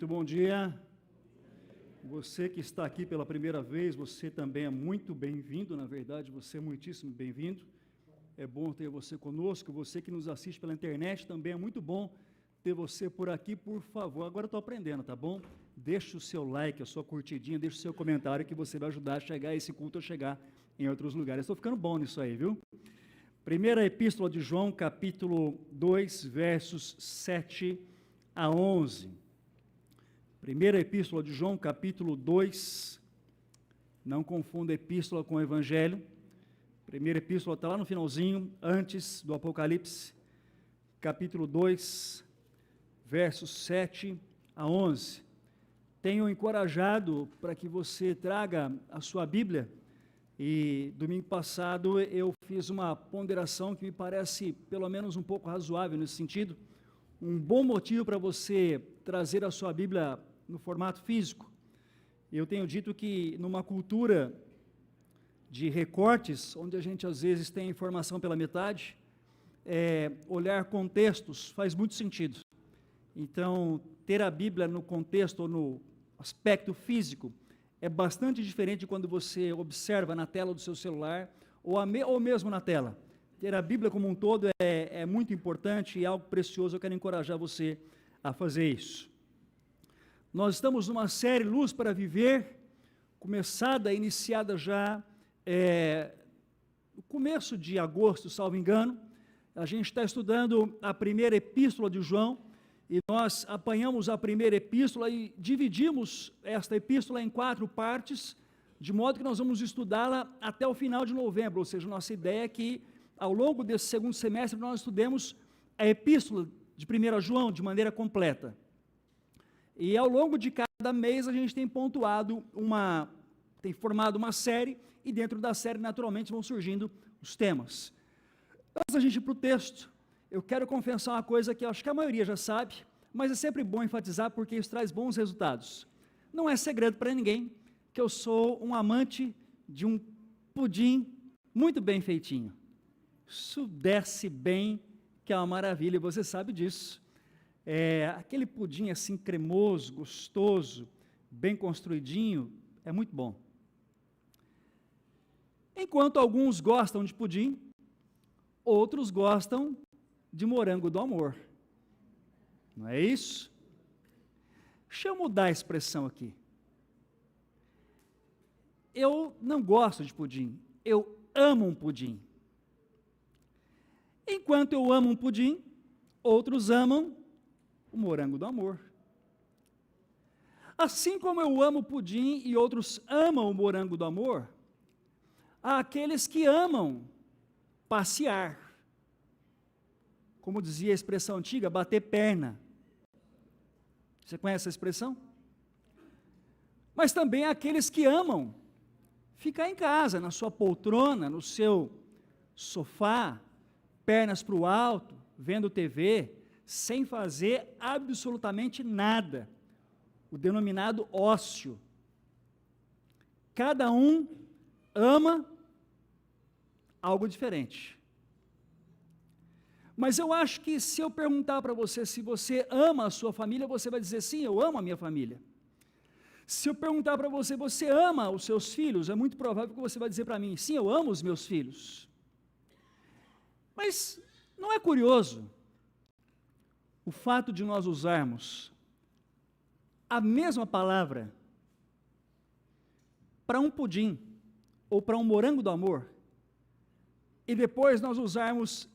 Muito bom dia. Você que está aqui pela primeira vez, você também é muito bem-vindo, na verdade, você é muitíssimo bem-vindo. É bom ter você conosco. Você que nos assiste pela internet, também é muito bom ter você por aqui, por favor. Agora eu estou aprendendo, tá bom? Deixa o seu like, a sua curtidinha, deixa o seu comentário que você vai ajudar a chegar a esse culto, a chegar em outros lugares. Estou ficando bom nisso aí, viu? Primeira Epístola de João, capítulo 2, versos 7 a 11. Primeira Epístola de João, capítulo 2, não confunda Epístola com Evangelho. Primeira Epístola está lá no finalzinho, antes do Apocalipse, capítulo 2, versos 7 a 11. Tenho encorajado para que você traga a sua Bíblia, e domingo passado eu fiz uma ponderação que me parece pelo menos um pouco razoável nesse sentido. Um bom motivo para você trazer a sua Bíblia no formato físico. Eu tenho dito que numa cultura de recortes, onde a gente às vezes tem informação pela metade, olhar contextos faz muito sentido. Então, ter a Bíblia no contexto ou no aspecto físico é bastante diferente de quando você observa na tela do seu celular ou mesmo na tela. Ter a Bíblia como um todo é muito importante e é algo precioso. Eu quero encorajar você a fazer isso. Nós estamos numa série Luz para Viver, iniciada já no começo de agosto, salvo engano. A gente está estudando a primeira epístola de João, e nós apanhamos a primeira epístola e dividimos esta epístola em 4 partes, de modo que nós vamos estudá-la até o final de novembro, ou seja, nossa ideia é que ao longo desse segundo semestre nós estudemos a epístola de 1 João de maneira completa. E ao longo de cada mês a gente tem pontuado tem formado uma série, e dentro da série naturalmente vão surgindo os temas. Antes da gente ir para o texto, eu quero confessar uma coisa que eu acho que a maioria já sabe, mas é sempre bom enfatizar porque isso traz bons resultados. Não é segredo para ninguém que eu sou um amante de um pudim muito bem feitinho. Isso desce bem, que é uma maravilha, e você sabe disso. Aquele pudim assim cremoso, gostoso, bem construidinho, é muito bom. Enquanto alguns gostam de pudim, outros gostam de morango do amor. Não é isso? Deixa eu mudar a expressão aqui. Eu não gosto de pudim, eu amo um pudim. Enquanto eu amo um pudim, outros amam o morango do amor. Assim como eu amo o pudim e outros amam o morango do amor, há aqueles que amam passear. Como dizia a expressão antiga, bater perna. Você conhece essa expressão? Mas também há aqueles que amam ficar em casa, na sua poltrona, no seu sofá, pernas para o alto, vendo TV, sem fazer absolutamente nada, o denominado ócio. Cada um ama algo diferente. Mas eu acho que se eu perguntar para você se você ama a sua família, você vai dizer sim, eu amo a minha família. Se eu perguntar para você, você ama os seus filhos, é muito provável que você vai dizer para mim, sim, eu amo os meus filhos. Mas não é curioso o fato de nós usarmos a mesma palavra para um pudim ou para um morango do amor, e depois nós usarmos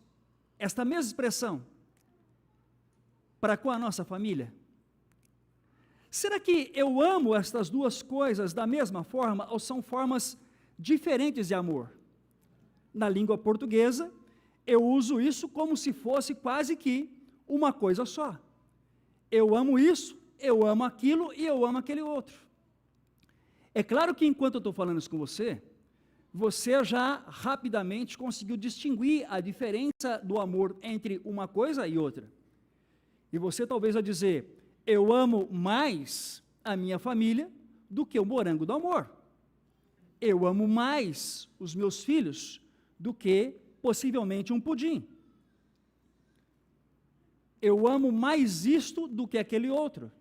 esta mesma expressão para com a nossa família? Será que eu amo estas duas coisas da mesma forma, ou são formas diferentes de amor? Na língua portuguesa, eu uso isso como se fosse quase que uma coisa só. Eu amo isso, eu amo aquilo e eu amo aquele outro. É claro que enquanto eu estou falando isso com você, você já rapidamente conseguiu distinguir a diferença do amor entre uma coisa e outra. E você talvez vai dizer, eu amo mais a minha família do que o morango do amor. Eu amo mais os meus filhos do que possivelmente um pudim. Eu amo mais isto do que aquele outro.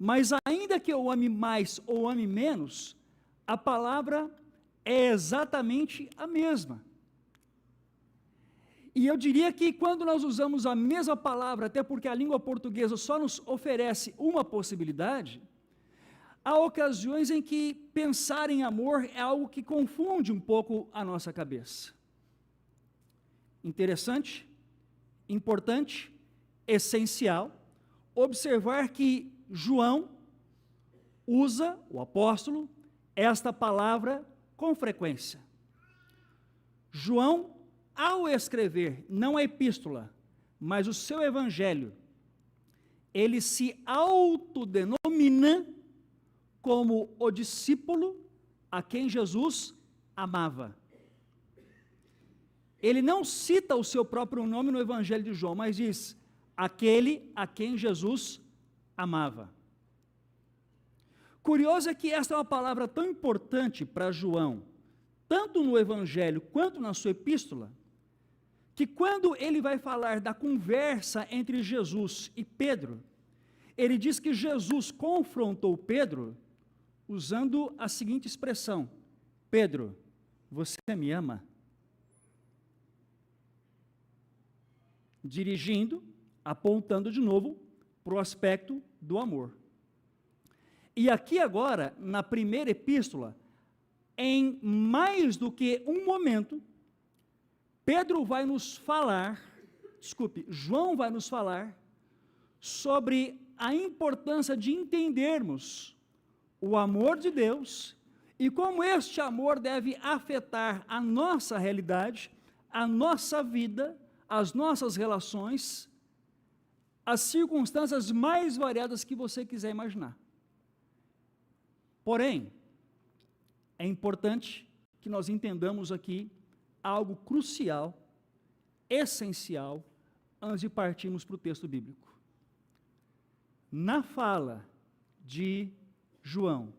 Mas ainda que eu ame mais ou ame menos, a palavra é exatamente a mesma. E eu diria que quando nós usamos a mesma palavra, até porque a língua portuguesa só nos oferece uma possibilidade, há ocasiões em que pensar em amor é algo que confunde um pouco a nossa cabeça. Interessante, importante, essencial, observar que João usa, o apóstolo, esta palavra com frequência. João, ao escrever, não a epístola, mas o seu evangelho, ele se autodenomina como o discípulo a quem Jesus amava. Ele não cita o seu próprio nome no evangelho de João, mas diz, aquele a quem Jesus amava. Curioso é que esta é uma palavra tão importante para João, tanto no evangelho quanto na sua epístola, que quando ele vai falar da conversa entre Jesus e Pedro, ele diz que Jesus confrontou Pedro usando a seguinte expressão: Pedro, você me ama? Dirigindo, apontando de novo para o aspecto do amor. E aqui agora, na primeira epístola, em mais do que um momento, João vai nos falar sobre a importância de entendermos o amor de Deus e como este amor deve afetar a nossa realidade, a nossa vida, as nossas relações, as circunstâncias mais variadas que você quiser imaginar. Porém, é importante que nós entendamos aqui algo crucial, essencial, antes de partirmos para o texto bíblico. Na fala de João,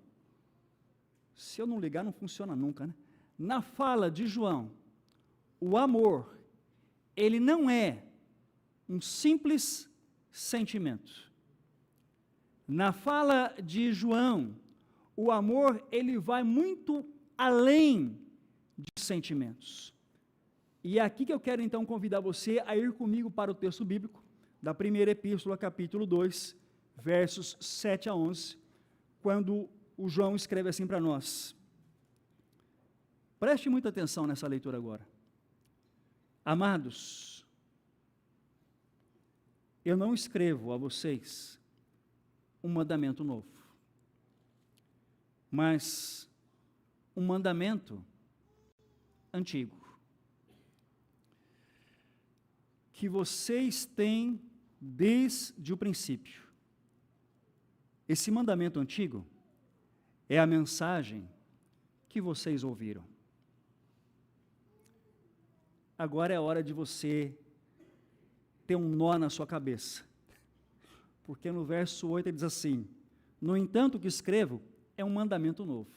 se eu não ligar não funciona nunca, né? Na fala de João, o amor, ele não é um simples sentimento. Na fala de João, o amor, ele vai muito além de sentimentos. E é aqui que eu quero então convidar você a ir comigo para o texto bíblico, da primeira epístola, capítulo 2, versos 7 a 11, quando o João escreve assim para nós. Preste muita atenção nessa leitura agora. Amados, eu não escrevo a vocês um mandamento novo, mas um mandamento antigo, que vocês têm desde o princípio. Esse mandamento antigo é a mensagem que vocês ouviram. Agora é a hora de você ter um nó na sua cabeça, porque no verso 8 ele diz assim: no entanto, o que escrevo é um mandamento novo.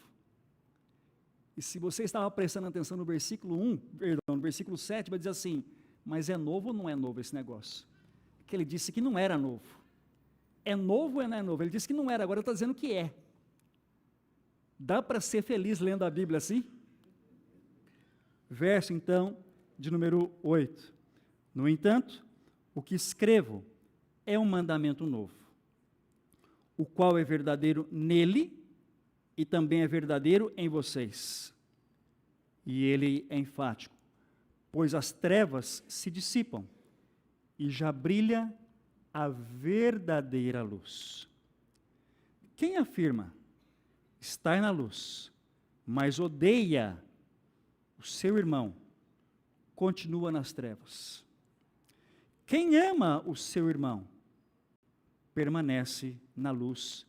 E se você estava prestando atenção no versículo 7, vai dizer assim: mas é novo ou não é novo esse negócio? Que ele disse que não era novo. É novo ou não é novo? Ele disse que não era, agora está dizendo que é. Dá para ser feliz lendo a Bíblia assim? Verso, então, de número 8. No entanto, o que escrevo é um mandamento novo, o qual é verdadeiro nele e também é verdadeiro em vocês. E ele é enfático, pois as trevas se dissipam e já brilha a verdadeira luz. Quem afirma estar na luz, mas odeia o seu irmão, continua nas trevas. Quem ama o seu irmão, permanece na luz,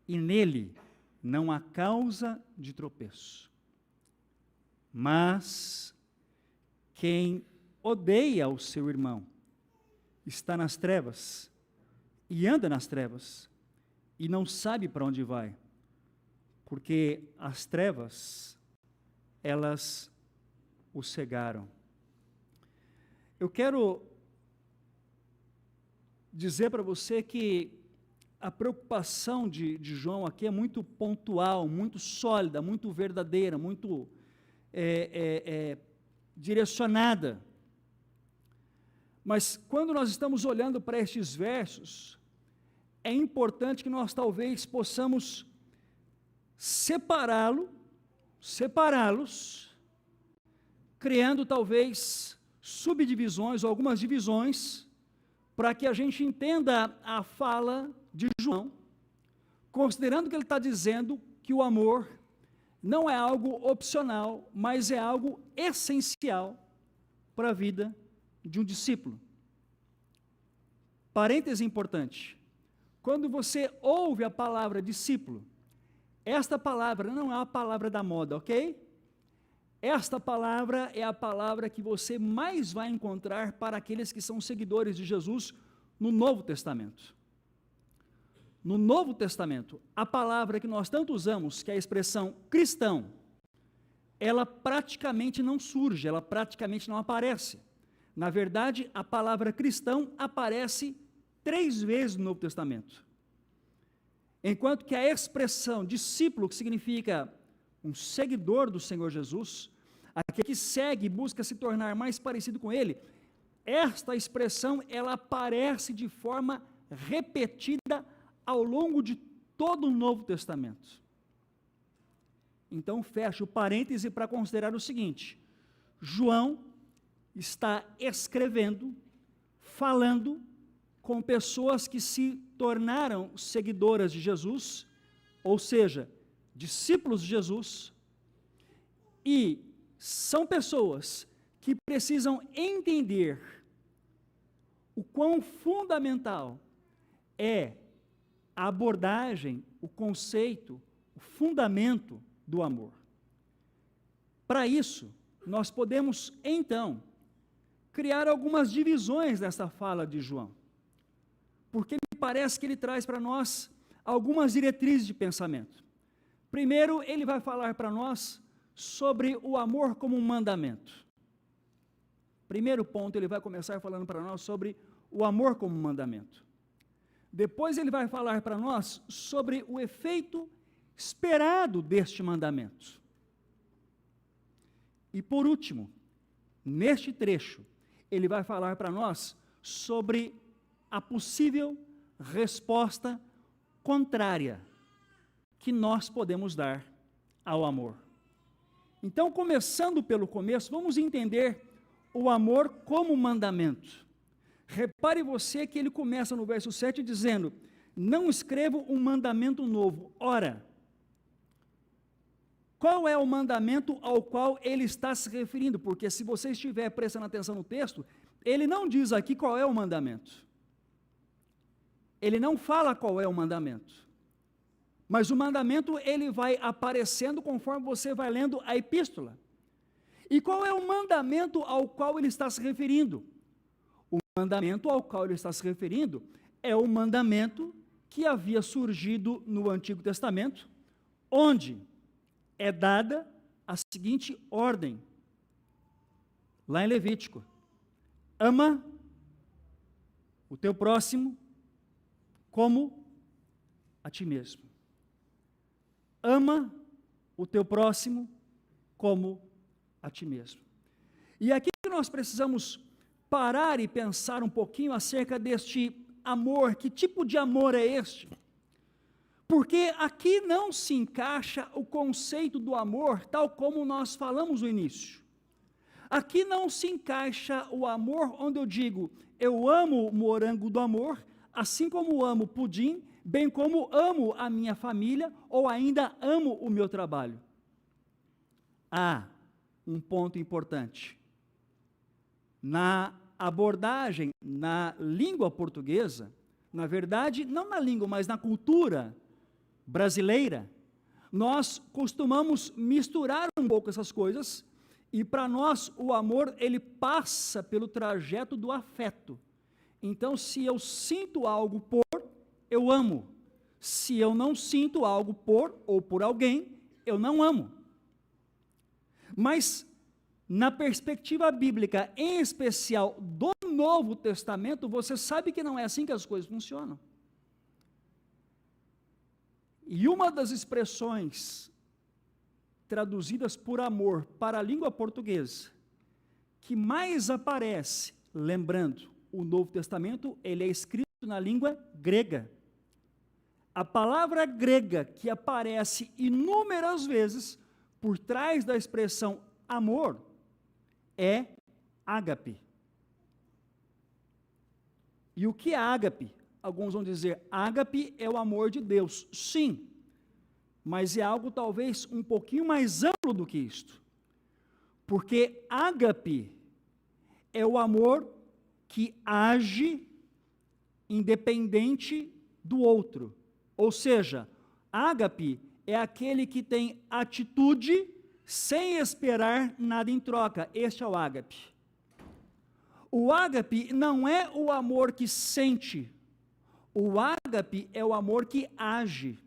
e nele não há causa de tropeço. Mas quem odeia o seu irmão, está nas trevas, e anda nas trevas, e não sabe para onde vai, porque as trevas, elas o cegaram. Eu quero dizer para você que a preocupação de João aqui é muito pontual, muito sólida, muito verdadeira, muito direcionada. Mas quando nós estamos olhando para estes versos, é importante que nós talvez possamos separá-los, criando talvez subdivisões ou algumas divisões, para que a gente entenda a fala de João, considerando que ele está dizendo que o amor não é algo opcional, mas é algo essencial para a vida de um discípulo. Parêntese importante: quando você ouve a palavra discípulo, esta palavra não é a palavra da moda, ok? Esta palavra é a palavra que você mais vai encontrar para aqueles que são seguidores de Jesus no Novo Testamento. No Novo Testamento, a palavra que nós tanto usamos, que é a expressão cristão, ela praticamente não surge, ela praticamente não aparece. Na verdade, a palavra cristão aparece 3 vezes no Novo Testamento. Enquanto que a expressão discípulo, que significa um seguidor do Senhor Jesus, aquele que segue e busca se tornar mais parecido com Ele, esta expressão, ela aparece de forma repetida ao longo de todo o Novo Testamento. Então, fecho o parêntese para considerar o seguinte: João está escrevendo, falando com pessoas que se tornaram seguidoras de Jesus, ou seja, discípulos de Jesus, e são pessoas que precisam entender o quão fundamental é a abordagem, o conceito, o fundamento do amor. Para isso, nós podemos, então, criar algumas divisões dessa fala de João, porque me parece que ele traz para nós algumas diretrizes de pensamento. Primeiro, ele vai falar para nós sobre o amor como um mandamento. Primeiro ponto, ele vai começar falando para nós sobre o amor como um mandamento. Depois ele vai falar para nós sobre o efeito esperado deste mandamento. E por último, neste trecho, ele vai falar para nós sobre a possível resposta contrária que nós podemos dar ao amor. Então, começando pelo começo, vamos entender o amor como mandamento. Repare você que ele começa no verso 7 dizendo: não escrevo um mandamento novo. Ora, qual é o mandamento ao qual ele está se referindo? Porque se você estiver prestando atenção no texto, ele não diz aqui qual é o mandamento. Ele não fala qual é o mandamento. Mas o mandamento, ele vai aparecendo conforme você vai lendo a epístola. E qual é o mandamento ao qual ele está se referindo? O mandamento ao qual ele está se referindo é o mandamento que havia surgido no Antigo Testamento, onde é dada a seguinte ordem, lá em Levítico: ama o teu próximo como a ti mesmo. Ama o teu próximo como a ti mesmo. E aqui nós precisamos parar e pensar um pouquinho acerca deste amor. Que tipo de amor é este? Porque aqui não se encaixa o conceito do amor tal como nós falamos no início. Aqui não se encaixa o amor onde eu digo: eu amo o morango do amor, assim como amo pudim, bem como amo a minha família, ou ainda amo o meu trabalho. Há um ponto importante. Na abordagem, na língua portuguesa, na verdade, não na língua, mas na cultura brasileira, nós costumamos misturar um pouco essas coisas, e para nós o amor, ele passa pelo trajeto do afeto. Então, se eu sinto algo por, eu amo. Se eu não sinto algo por ou por alguém, eu não amo. Mas, na perspectiva bíblica, em especial do Novo Testamento, você sabe que não é assim que as coisas funcionam. E uma das expressões traduzidas por amor para a língua portuguesa, que mais aparece, lembrando, o Novo Testamento, ele é escrito na língua grega. A palavra grega que aparece inúmeras vezes por trás da expressão amor é ágape. E o que é ágape? Alguns vão dizer, ágape é o amor de Deus. Sim, mas é algo talvez um pouquinho mais amplo do que isto. Porque ágape é o amor que age independente do outro. Ou seja, ágape é aquele que tem atitude sem esperar nada em troca. Este é o ágape. O ágape não é o amor que sente. O ágape é o amor que age.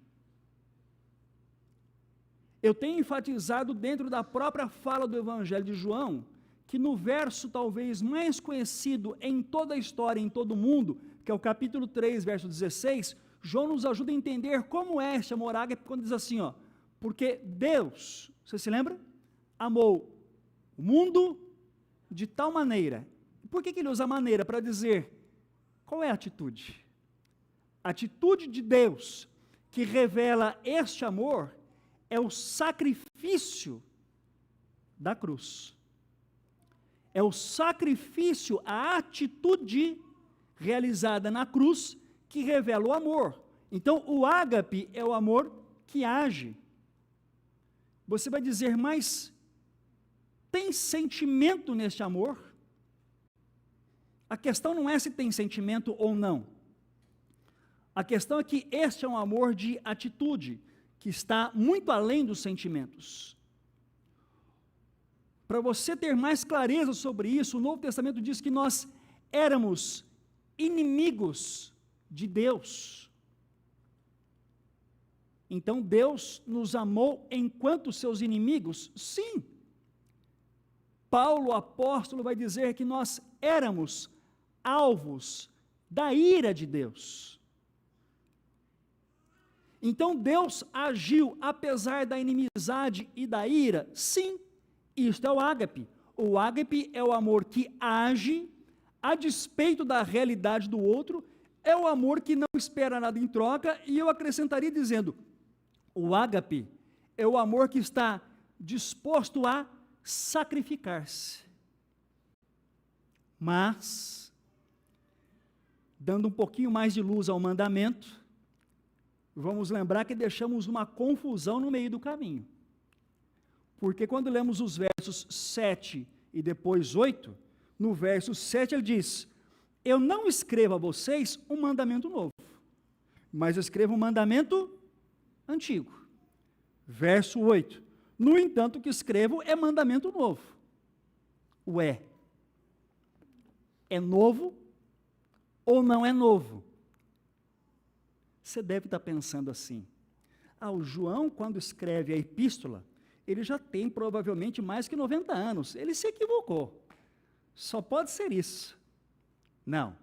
Eu tenho enfatizado dentro da própria fala do Evangelho de João, que no verso talvez mais conhecido em toda a história, em todo o mundo, que é o capítulo 3, verso 16, João nos ajuda a entender como é este amor ágape, quando diz assim, ó, porque Deus, você se lembra? Amou o mundo de tal maneira. Por que ele usa maneira? Para dizer, qual é a atitude? A atitude de Deus que revela este amor é o sacrifício da cruz. É o sacrifício, a atitude realizada na cruz que revela o amor. Então, o ágape é o amor que age. Você vai dizer, mas tem sentimento neste amor? A questão não é se tem sentimento ou não. A questão é que este é um amor de atitude, que está muito além dos sentimentos. Para você ter mais clareza sobre isso, o Novo Testamento diz que nós éramos inimigos de Deus. Então Deus nos amou enquanto seus inimigos? Sim. Paulo, apóstolo, vai dizer que nós éramos alvos da ira de Deus. Então Deus agiu apesar da inimizade e da ira? Sim, isto é o ágape. O ágape é o amor que age a despeito da realidade do outro, é o amor que não espera nada em troca, e eu acrescentaria dizendo, o ágape é o amor que está disposto a sacrificar-se. Mas, dando um pouquinho mais de luz ao mandamento, vamos lembrar que deixamos uma confusão no meio do caminho. Porque quando lemos os versos 7 e depois 8, no verso 7 ele diz, eu não escrevo a vocês um mandamento novo, mas eu escrevo um mandamento antigo. Verso 8, no entanto o que escrevo é mandamento novo. Ué, é novo ou não é novo? Você deve estar pensando assim, o João, quando escreve a epístola, ele já tem provavelmente mais que 90 anos, ele se equivocou, só pode ser isso. Não,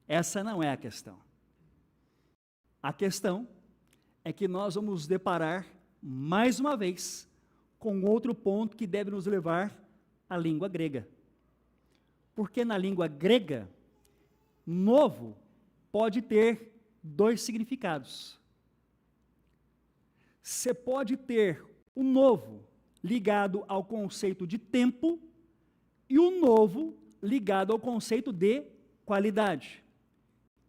essa não é a questão. A questão é que nós vamos nos deparar, mais uma vez, com outro ponto que deve nos levar à língua grega. Porque na língua grega, novo pode ter dois significados. Você pode ter o novo ligado ao conceito de tempo e o novo ligado ao conceito de qualidade.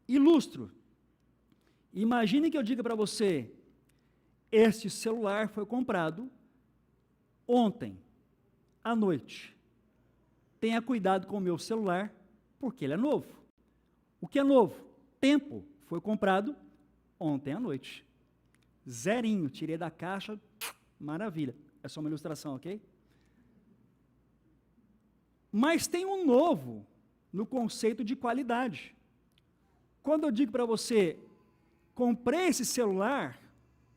Ilustro. Imagine que eu diga para você, este celular foi comprado ontem, à noite. Tenha cuidado com o meu celular, porque ele é novo. O que é novo? Tempo. Foi comprado ontem à noite. Zerinho, tirei da caixa, maravilha. É só uma ilustração, ok? Mas tem um novo no conceito de qualidade. Quando eu digo para você, comprei esse celular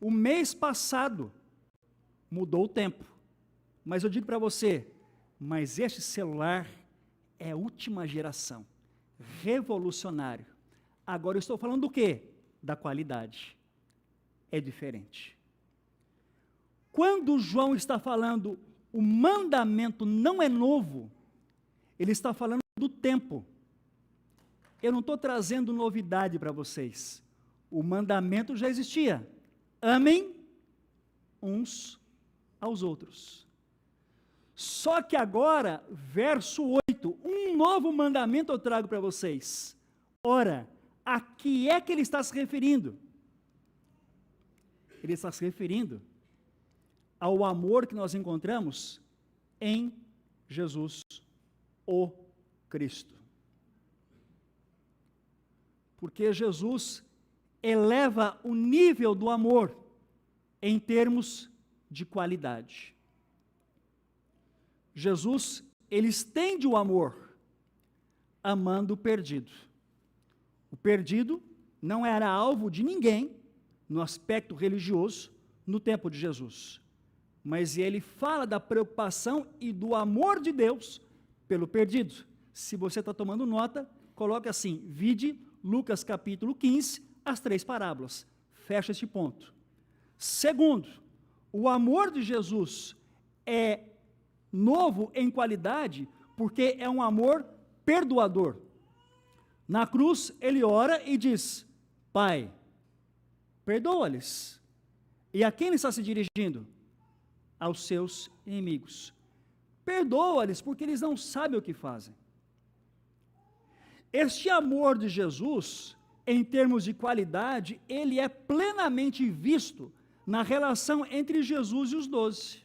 o mês passado, mudou o tempo. Mas eu digo para você, mas este celular é última geração, revolucionário. Agora eu estou falando do quê? Da qualidade. é diferente. Quando João está falando, o mandamento não é novo, ele está falando do tempo. Eu não estou trazendo novidade para vocês. O mandamento já existia. Amem uns aos outros. Só que agora, verso 8, um novo mandamento eu trago para vocês. Ora, a que é que ele está se referindo? Ele está se referindo ao amor que nós encontramos em Jesus, o Cristo. Porque Jesus eleva o nível do amor em termos de qualidade. Jesus, ele estende o amor, amando o perdido. O perdido não era alvo de ninguém, no aspecto religioso, no tempo de Jesus. Mas ele fala da preocupação e do amor de Deus pelo perdido. Se você está tomando nota, coloque assim, vide Lucas capítulo 15, as 3 parábolas. Fecha este ponto. Segundo, o amor de Jesus é novo em qualidade, porque é um amor perdoador. Na cruz, ele ora e diz, Pai, perdoa-lhes. E a quem ele está se dirigindo? Aos seus inimigos. Perdoa-lhes, porque eles não sabem o que fazem. Este amor de Jesus, em termos de qualidade, ele é plenamente visto na relação entre Jesus e os 12.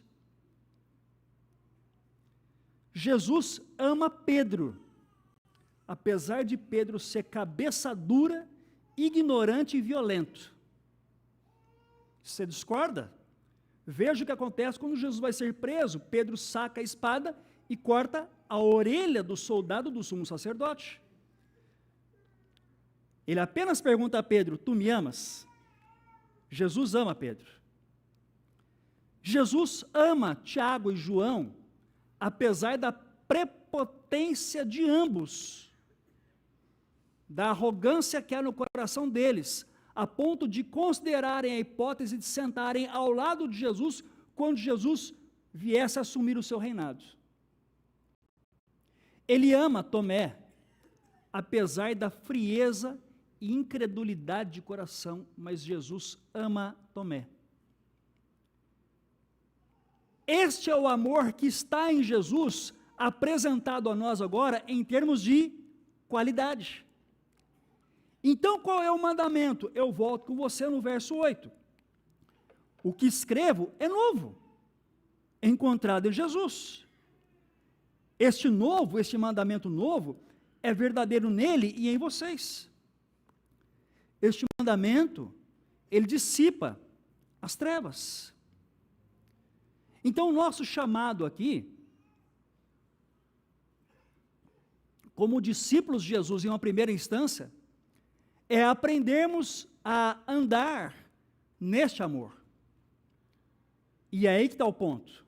Jesus ama Pedro, apesar de Pedro ser cabeça dura, ignorante e violento. Você discorda? Veja o que acontece quando Jesus vai ser preso. Pedro saca a espada e corta a orelha do soldado do sumo sacerdote. Ele apenas pergunta a Pedro, tu me amas? Jesus ama Pedro. Jesus ama Tiago e João, apesar da prepotência de ambos, da arrogância que há no coração deles, a ponto de considerarem a hipótese de sentarem ao lado de Jesus, quando Jesus viesse a assumir o seu reinado. Ele ama Tomé, apesar da frieza e incredulidade de coração, mas Jesus ama Tomé. Este é o amor que está em Jesus, apresentado a nós agora em termos de qualidade. Então, qual é o mandamento? Eu volto com você no verso 8. O que escrevo é novo, encontrado em Jesus. Este mandamento novo, é verdadeiro nele e em vocês. Este mandamento, ele dissipa as trevas. Então, o nosso chamado aqui, como discípulos de Jesus em uma primeira instância, é aprendermos a andar neste amor. E é aí que está o ponto.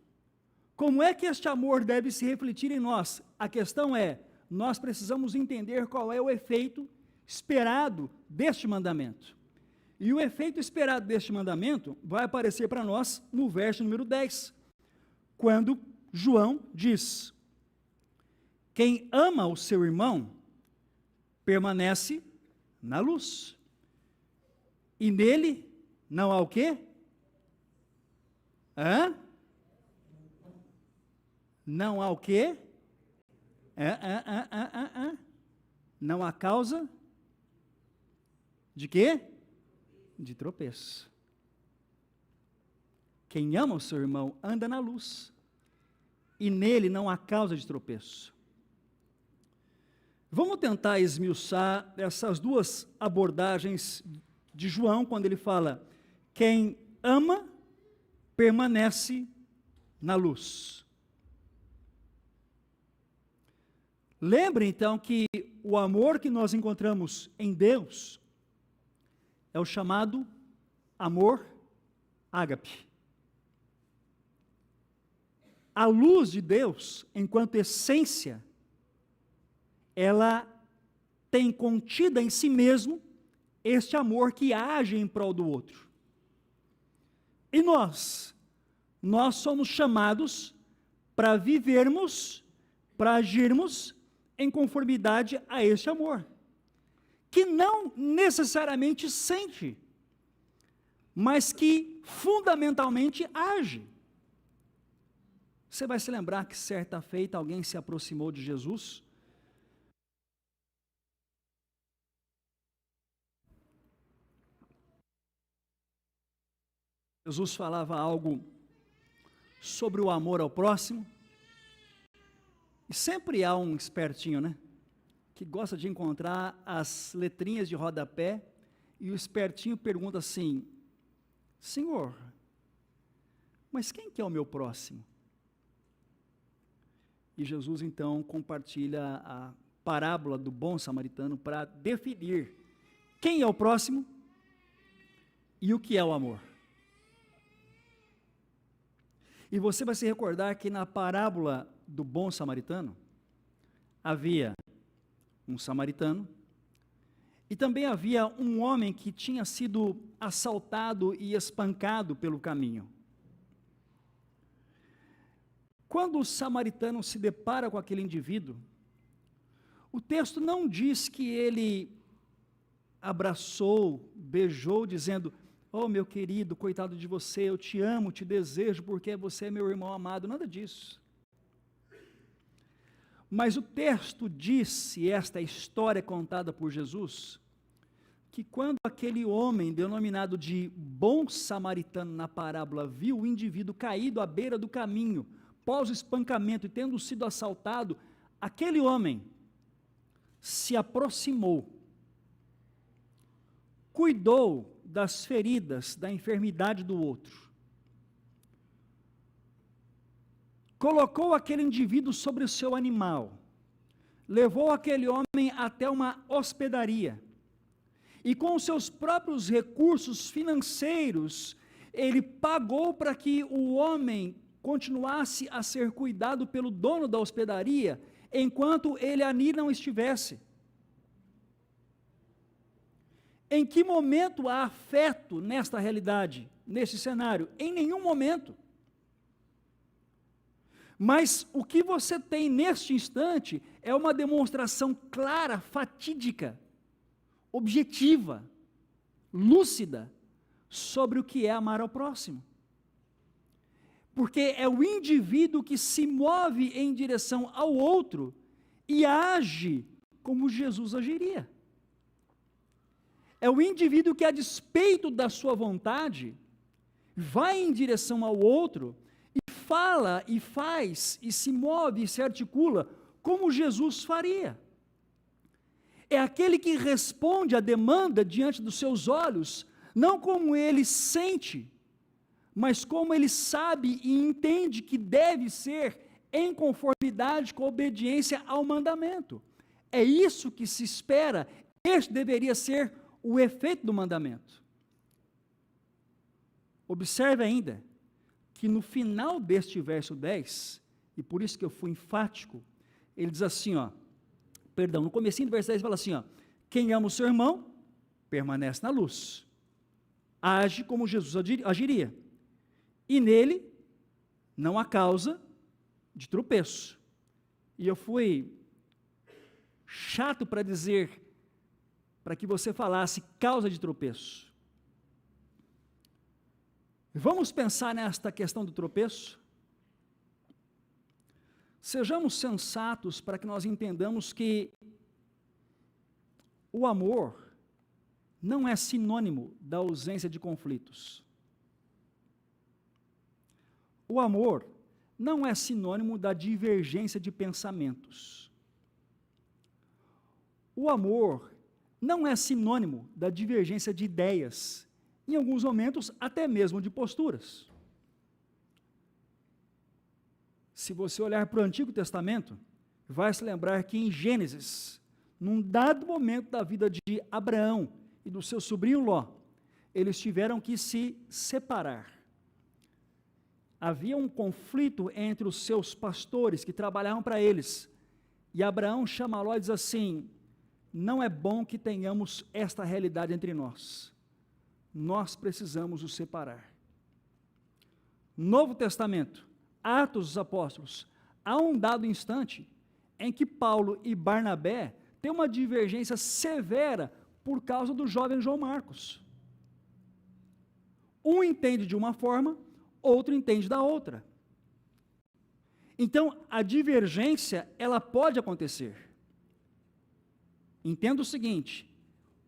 Como é que este amor deve se refletir em nós? A questão é, nós precisamos entender qual é o efeito esperado deste mandamento. E o efeito esperado deste mandamento vai aparecer para nós no verso número 10, quando João diz, quem ama o seu irmão, permanece na luz, e nele não há o quê? Não há o quê? Não há causa de quê? De tropeço. Quem ama o seu irmão anda na luz, e nele não há causa de tropeço. Vamos tentar esmiuçar essas duas abordagens de João, quando ele fala, quem ama, permanece na luz. Lembre então que o amor que nós encontramos em Deus é o chamado amor ágape. A luz de Deus, enquanto essência, ela tem contida em si mesmo este amor que age em prol do outro. E nós somos chamados para vivermos, para agirmos em conformidade a este amor, que não necessariamente sente, mas que fundamentalmente age. Você vai se lembrar que certa feita alguém se aproximou de Jesus, Jesus falava algo sobre o amor ao próximo, e sempre há um espertinho, né, que gosta de encontrar as letrinhas de rodapé, e o espertinho pergunta assim: Senhor, mas quem que é o meu próximo? E Jesus então compartilha a parábola do bom samaritano para definir quem é o próximo e o que é o amor. E você vai se recordar que na parábola do bom samaritano, havia um samaritano, e também havia um homem que tinha sido assaltado e espancado pelo caminho. Quando o samaritano se depara com aquele indivíduo, o texto não diz que ele abraçou, beijou, dizendo: oh, meu querido, coitado de você, eu te amo, te desejo, porque você é meu irmão amado. Nada disso. Mas o texto diz, e esta é a história contada por Jesus, que quando aquele homem, denominado de bom samaritano na parábola, viu o indivíduo caído à beira do caminho, pós o espancamento e tendo sido assaltado, aquele homem se aproximou, cuidou das feridas, da enfermidade do outro, colocou aquele indivíduo sobre o seu animal, levou aquele homem até uma hospedaria, e com os seus próprios recursos financeiros, ele pagou para que o homem continuasse a ser cuidado pelo dono da hospedaria, enquanto ele ali não estivesse. Em que momento há afeto nesta realidade, nesse cenário? Em nenhum momento. Mas o que você tem neste instante é uma demonstração clara, fatídica, objetiva, lúcida, sobre o que é amar ao próximo. Porque é o indivíduo que se move em direção ao outro e age como Jesus agiria. É o indivíduo que, a despeito da sua vontade, vai em direção ao outro e fala e faz e se move e se articula como Jesus faria. É aquele que responde à demanda diante dos seus olhos, não como ele sente, mas como ele sabe e entende que deve ser em conformidade com a obediência ao mandamento. É isso que se espera, este deveria ser o efeito do mandamento. Observe ainda que no final deste verso 10, e por isso que eu fui enfático, ele diz assim, no comecinho do verso 10 fala assim, quem ama o seu irmão, permanece na luz, age como Jesus agiria, e nele não há causa de tropeço. E eu fui chato para dizer, para que você falasse causa de tropeço. Vamos pensar nesta questão do tropeço? Sejamos sensatos para que nós entendamos que o amor não é sinônimo da ausência de conflitos. O amor não é sinônimo da divergência de pensamentos. O amor não é sinônimo da divergência de ideias, em alguns momentos até mesmo de posturas. Se você olhar para o Antigo Testamento, vai se lembrar que em Gênesis, num dado momento da vida de Abraão e do seu sobrinho Ló, eles tiveram que se separar. Havia um conflito entre os seus pastores que trabalhavam para eles, e Abraão chama Ló e diz assim, não é bom que tenhamos esta realidade entre nós precisamos os separar. Novo Testamento, Atos dos Apóstolos, há um dado instante em que Paulo e Barnabé têm uma divergência severa por causa do jovem João Marcos. Um entende de uma forma, outro entende da outra. Então, a divergência, ela pode acontecer. Entenda o seguinte,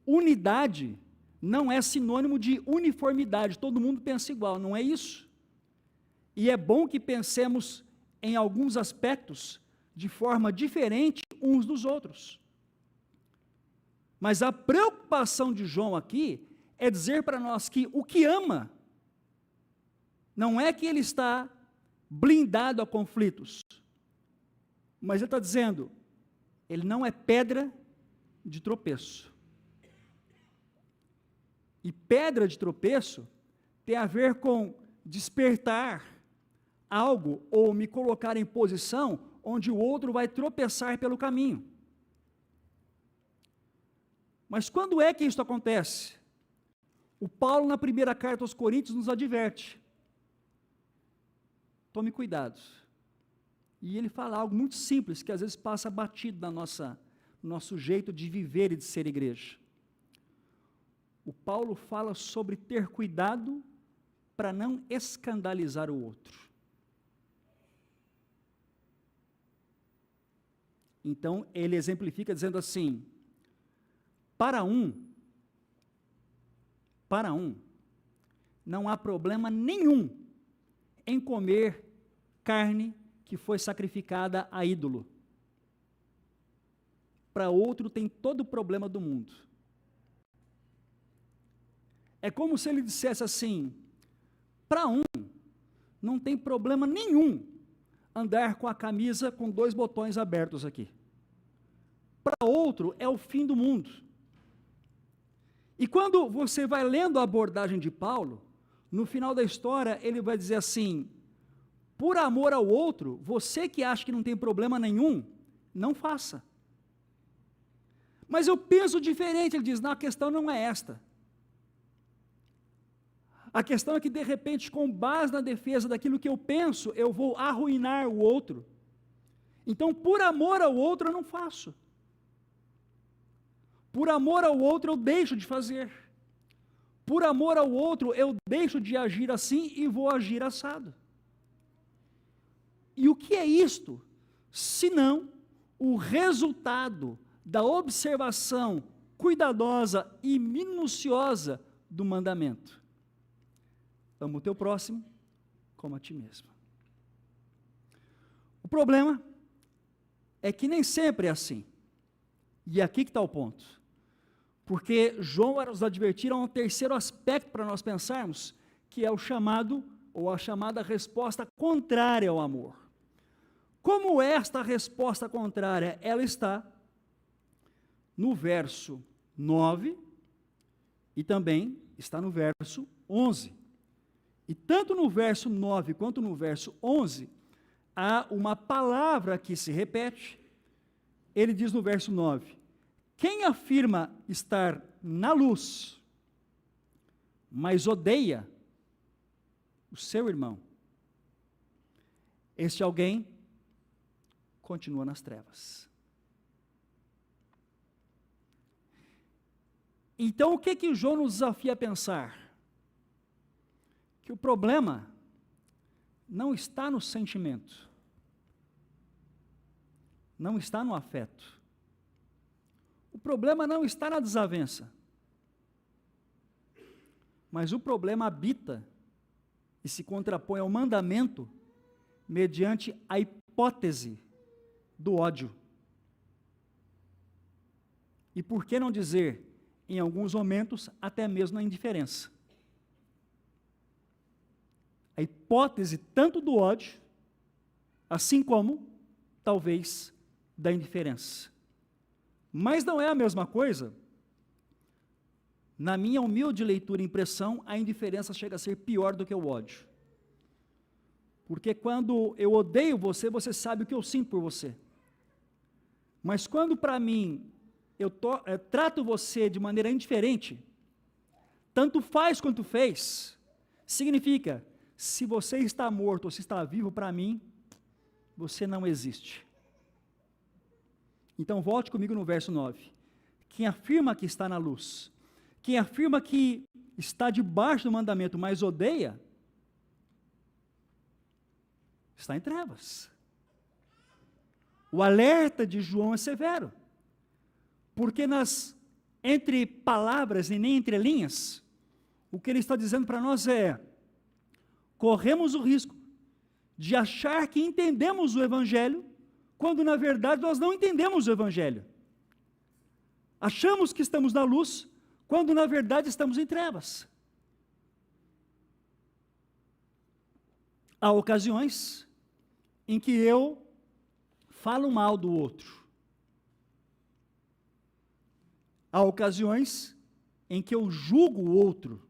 unidade não é sinônimo de uniformidade, todo mundo pensa igual, não é isso. E é bom que pensemos em alguns aspectos de forma diferente uns dos outros. Mas a preocupação de João aqui é dizer para nós que o que ama não é que ele está blindado a conflitos, mas ele está dizendo, ele não é pedra de tropeço. E pedra de tropeço tem a ver com despertar algo ou me colocar em posição onde o outro vai tropeçar pelo caminho. Mas quando é que isso acontece? O Paulo, na primeira carta aos Coríntios, nos adverte. Tome cuidado. E ele fala algo muito simples, que às vezes passa batido no nosso jeito de viver e de ser igreja. O Paulo fala sobre ter cuidado para não escandalizar o outro. Então, ele exemplifica dizendo assim, para um, não há problema nenhum em comer carne que foi sacrificada a ídolo. Para outro tem todo o problema do mundo. É como se ele dissesse assim, para um, não tem problema nenhum andar com a camisa com 2 botões abertos aqui. Para outro, é o fim do mundo. E quando você vai lendo a abordagem de Paulo, no final da história, ele vai dizer assim, por amor ao outro, você que acha que não tem problema nenhum, não faça. Mas eu penso diferente, ele diz, não, a questão não é esta. A questão é que, de repente, com base na defesa daquilo que eu penso, eu vou arruinar o outro. Então, por amor ao outro, eu não faço. Por amor ao outro, eu deixo de fazer. Por amor ao outro, eu deixo de agir assim e vou agir assado. E o que é isto? Senão o resultado da observação cuidadosa e minuciosa do mandamento. Ama o teu próximo como a ti mesmo. O problema é que nem sempre é assim. E aqui que está o ponto. Porque João vai nos advertir a um terceiro aspecto para nós pensarmos, que é o chamado, ou a chamada resposta contrária ao amor. Como esta resposta contrária, ela está no verso 9 e também está no verso 11. E tanto no verso 9 quanto no verso 11, há uma palavra que se repete. Ele diz no verso 9, quem afirma estar na luz, mas odeia o seu irmão, este alguém continua nas trevas. Então, o que João nos desafia a pensar? Que o problema não está no sentimento, não está no afeto. O problema não está na desavença, mas o problema habita e se contrapõe ao mandamento mediante a hipótese do ódio. E por que não dizer, em alguns momentos, até mesmo a indiferença? A hipótese tanto do ódio, assim como, talvez, da indiferença. Mas não é a mesma coisa. Na minha humilde leitura e impressão, a indiferença chega a ser pior do que o ódio. Porque quando eu odeio você, você sabe o que eu sinto por você. Mas quando para mim, eu trato você de maneira indiferente, tanto faz quanto fez, significa, Se você está morto ou se está vivo, para mim, você não existe. Então volte comigo no verso 9. Quem afirma que está na luz, quem afirma que está debaixo do mandamento, mas odeia, está em trevas. O alerta de João é severo, porque entre palavras e nem entre linhas, o que ele está dizendo para nós é: corremos o risco de achar que entendemos o Evangelho, quando na verdade nós não entendemos o Evangelho. Achamos que estamos na luz, quando na verdade estamos em trevas. Há ocasiões em que eu falo mal do outro. Há ocasiões em que eu julgo o outro.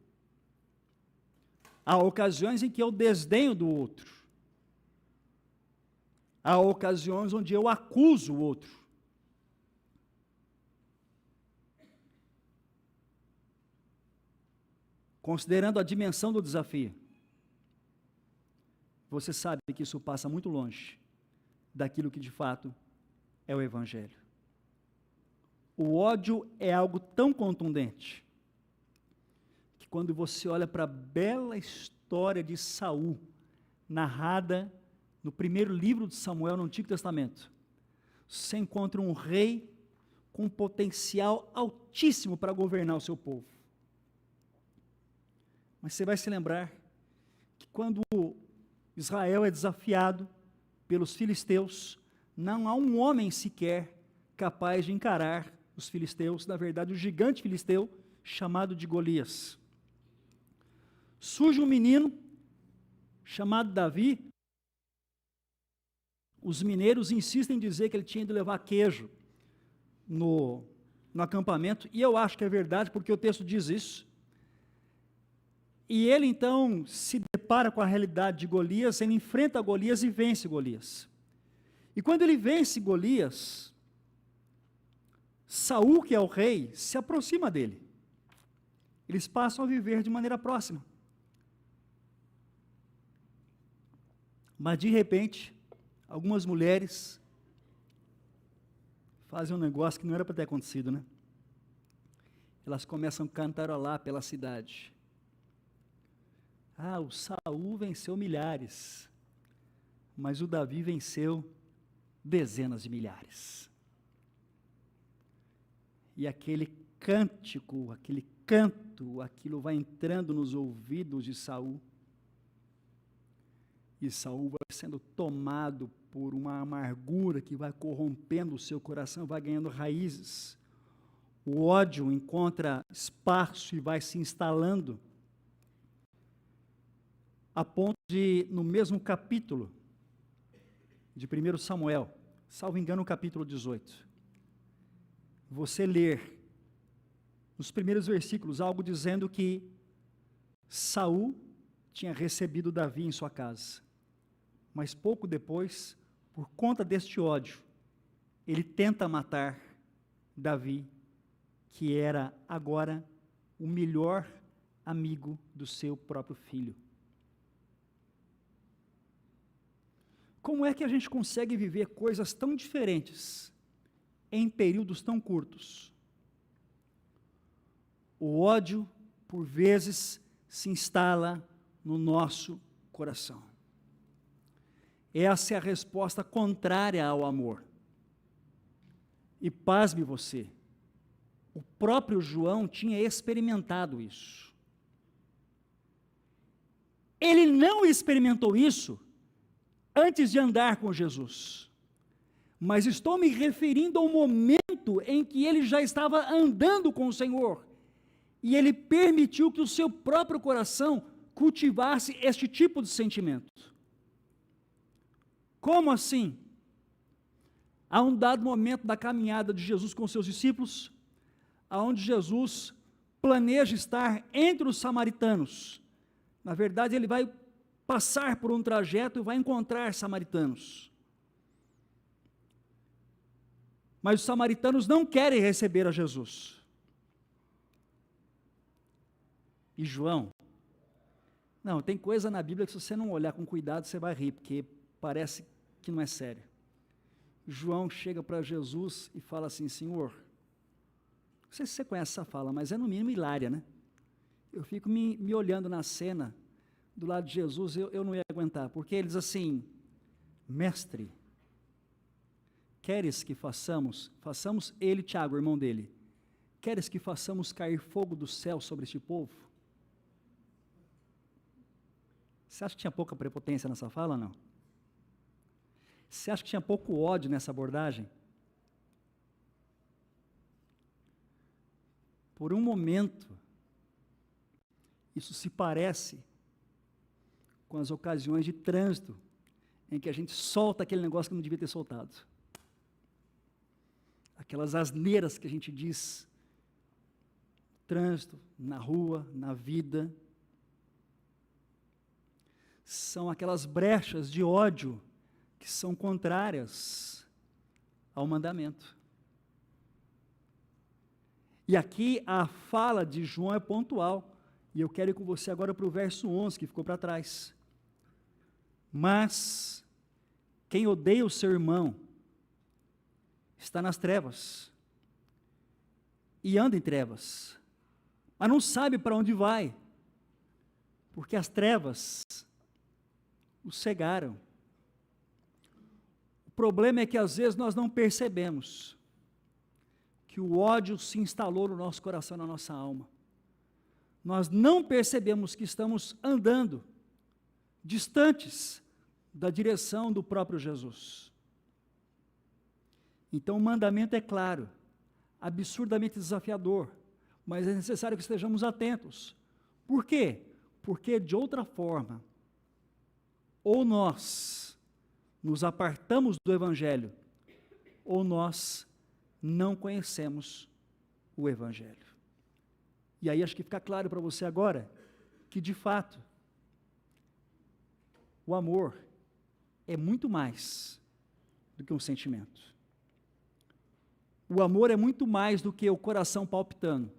Há ocasiões em que eu desdenho do outro. Há ocasiões onde eu acuso o outro. Considerando a dimensão do desafio, você sabe que isso passa muito longe daquilo que de fato é o Evangelho. O ódio é algo tão contundente que quando você olha para a bela história de Saul, narrada no primeiro livro de Samuel no Antigo Testamento, você encontra um rei com potencial altíssimo para governar o seu povo. Mas você vai se lembrar que quando Israel é desafiado pelos filisteus, não há um homem sequer capaz de encarar os filisteus, na verdade o gigante filisteu chamado de Golias. Surge um menino chamado Davi. Os mineiros insistem em dizer que ele tinha de levar queijo no acampamento, e eu acho que é verdade, porque o texto diz isso. E ele então se depara com a realidade de Golias, ele enfrenta Golias e vence Golias. E quando ele vence Golias, Saul, que é o rei, se aproxima dele. Eles passam a viver de maneira próxima. Mas de repente, algumas mulheres fazem um negócio que não era para ter acontecido, né? Elas começam a cantarolar pela cidade. O Saul venceu milhares, mas o Davi venceu dezenas de milhares. E aquele cântico, aquele canto, aquilo vai entrando nos ouvidos de Saul. E Saul vai sendo tomado por uma amargura que vai corrompendo o seu coração, vai ganhando raízes. O ódio encontra espaço e vai se instalando, a ponto de, no mesmo capítulo de 1 Samuel, salvo engano, o capítulo 18, você ler nos primeiros versículos algo dizendo que Saul tinha recebido Davi em sua casa, mas pouco depois, por conta deste ódio, ele tenta matar Davi, que era agora o melhor amigo do seu próprio filho. Como é que a gente consegue viver coisas tão diferentes em períodos tão curtos? O ódio, por vezes, se instala no nosso coração. Essa é a resposta contrária ao amor. E pasme você, o próprio João tinha experimentado isso. Ele não experimentou isso antes de andar com Jesus, mas estou me referindo ao momento em que ele já estava andando com o Senhor, e ele permitiu que o seu próprio coração cultivasse este tipo de sentimento. Como assim? Há um dado momento da caminhada de Jesus com seus discípulos, aonde Jesus planeja estar entre os samaritanos. Na verdade, ele vai passar por um trajeto e vai encontrar samaritanos. Mas os samaritanos não querem receber a Jesus. E João, Não, tem coisa na Bíblia que se você não olhar com cuidado, você vai rir, porque parece que não é sério. João chega para Jesus e fala assim, Senhor, não sei se você conhece essa fala, mas é no mínimo hilária, né? Eu fico me olhando na cena, do lado de Jesus, eu não ia aguentar, porque ele diz assim, mestre, queres que façamos ele, Tiago, irmão dele, queres que façamos cair fogo do céu sobre este povo? Você acha que tinha pouca prepotência nessa fala, não? Você acha que tinha pouco ódio nessa abordagem? Por um momento, isso se parece com as ocasiões de trânsito, em que a gente solta aquele negócio que não devia ter soltado. Aquelas asneiras que a gente diz, no trânsito, na rua, na vida, são aquelas brechas de ódio que são contrárias ao mandamento. E aqui a fala de João é pontual, e eu quero ir com você agora para o verso 11, que ficou para trás. Mas, quem odeia o seu irmão, está nas trevas, e anda em trevas, mas não sabe para onde vai, porque as trevas o cegaram. O problema é que às vezes nós não percebemos que o ódio se instalou no nosso coração, na nossa alma. Nós não percebemos que estamos andando distantes da direção do próprio Jesus. Então o mandamento é claro, absurdamente desafiador, mas é necessário que estejamos atentos. Por quê? Porque de outra forma, ou nós nos apartamos do Evangelho, ou nós não conhecemos o Evangelho. E aí acho que fica claro para você agora, que de fato, o amor é muito mais do que um sentimento. O amor é muito mais do que o coração palpitando.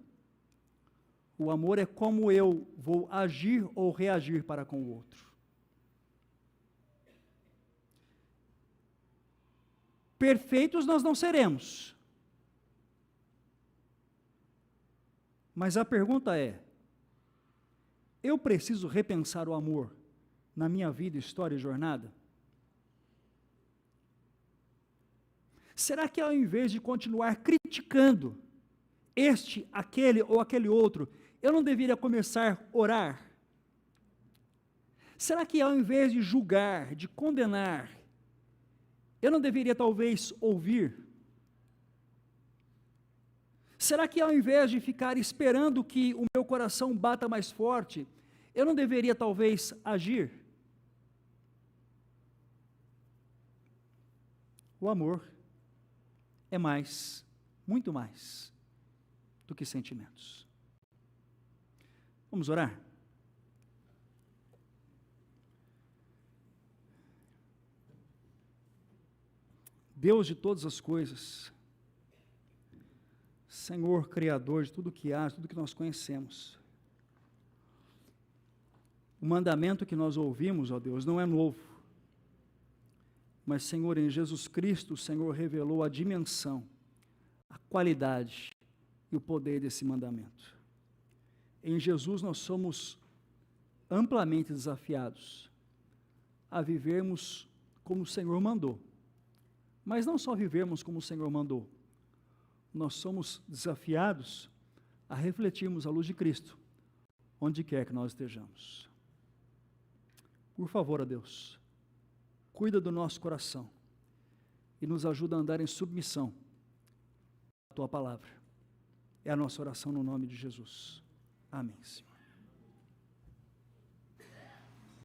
O amor é como eu vou agir ou reagir para com o outro. Perfeitos nós não seremos. Mas a pergunta é, eu preciso repensar o amor na minha vida, história e jornada? Será que ao invés de continuar criticando este, aquele ou aquele outro, eu não deveria começar a orar? Será que ao invés de julgar, de condenar, eu não deveria talvez ouvir? Será que ao invés de ficar esperando que o meu coração bata mais forte, eu não deveria talvez agir? O amor é mais, muito mais, do que sentimentos. Vamos orar? Deus de todas as coisas, Senhor Criador de tudo que há, de tudo que nós conhecemos, o mandamento que nós ouvimos, ó Deus, não é novo, mas, Senhor, em Jesus Cristo, o Senhor revelou a dimensão, a qualidade e o poder desse mandamento. Em Jesus nós somos amplamente desafiados a vivermos como o Senhor mandou. Mas não só vivermos como o Senhor mandou, nós somos desafiados a refletirmos a luz de Cristo, onde quer que nós estejamos. Por favor, ó Deus, cuida do nosso coração e nos ajuda a andar em submissão à Tua palavra. É a nossa oração no nome de Jesus. Amém, Senhor.